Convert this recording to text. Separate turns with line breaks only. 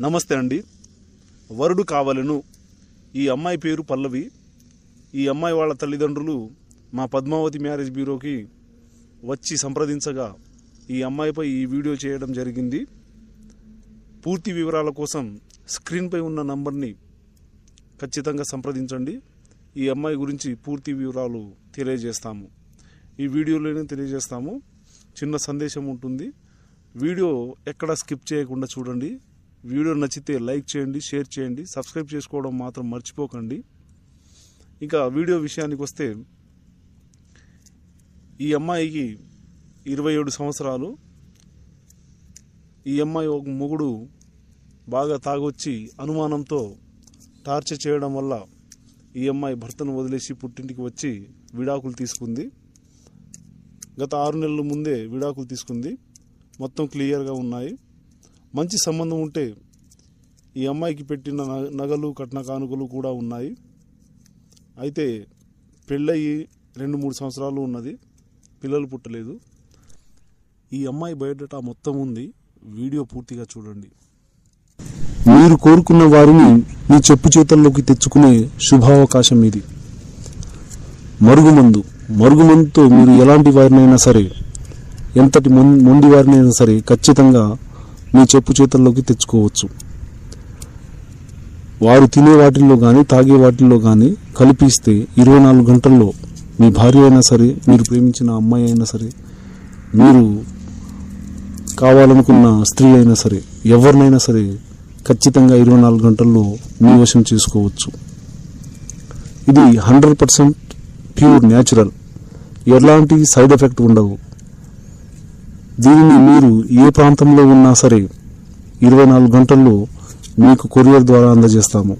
నమస్తే అండి. వరుడు కావాలను. ఈ అమ్మాయి పేరు పల్లవి. ఈ అమ్మాయి వాళ్ళ తల్లిదండ్రులు మా పద్మావతి మ్యారేజ్ బ్యూరోకి వచ్చి సంప్రదించగా ఈ అమ్మాయిపై ఈ వీడియో చేయడం జరిగింది. పూర్తి వివరాల కోసం స్క్రీన్పై ఉన్న నంబర్ని ఖచ్చితంగా సంప్రదించండి. ఈ అమ్మాయి గురించి పూర్తి వివరాలు తెలియజేస్తాము. ఈ వీడియోలోనే తెలియజేస్తాము. చిన్న సందేశం ఉంటుంది. వీడియో ఎక్కడ స్కిప్ చేయకుండా చూడండి. వీడియో నచ్చితే లైక్ చేయండి, షేర్ చేయండి, సబ్స్క్రైబ్ చేసుకోవడం మాత్రం మర్చిపోకండి. ఇంకా వీడియో విషయానికి వస్తే, ఈ అమ్మాయికి 27 సంవత్సరాలు. ఈ అమ్మాయి ఒక మొగుడు బాగా తాగొచ్చి అనుమానంతో టార్చర్ చేయడం వల్ల ఈ అమ్మాయి భర్తను వదిలేసి పుట్టింటికి వచ్చి విడాకులు తీసుకుంది. గత 6 నెలల ముందే విడాకులు తీసుకుంది. మొత్తం క్లియర్గా ఉన్నాయి. మంచి సంబంధం ఉంటే ఈ అమ్మాయికి పెట్టిన నగలు కట్న కానుకలు కూడా ఉన్నాయి. అయితే పెళ్ళయి 2-3 సంవత్సరాలు ఉన్నది, పిల్లలు పుట్టలేదు. ఈ అమ్మాయి బయోడేటా మొత్తం ఉంది. వీడియో పూర్తిగా చూడండి. మీరు కోరుకున్న వారిని మీ చెప్పు చేతుల్లోకి తెచ్చుకునే శుభావకాశం ఇది. మరుగుమందుతో మీరు ఎలాంటి వారినైనా సరే, ఎంతటి మొండి వారినైనా సరే ఖచ్చితంగా మీ చెప్పు చేతుల్లోకి తెచ్చుకోవచ్చు. వారు తినే వాటిల్లో కానీ తాగే వాటిల్లో కానీ కలిపిస్తే 24 గంటల్లో మీ భార్య అయినా సరే, మీరు ప్రేమించిన అమ్మాయి అయినా సరే, మీరు కావాలనుకున్న స్త్రీ అయినా సరే, ఎవరినైనా సరే ఖచ్చితంగా 24 గంటల్లో మీ వశం చేసుకోవచ్చు. ఇది 100% ప్యూర్ న్యాచురల్. ఎలాంటి సైడ్ ఎఫెక్ట్ ఉండవు. దీనిని మీరు ఏ ప్రాంతంలో ఉన్నా సరే 24 గంటల్లో మీకు కొరియర్ ద్వారా అందజేస్తాము.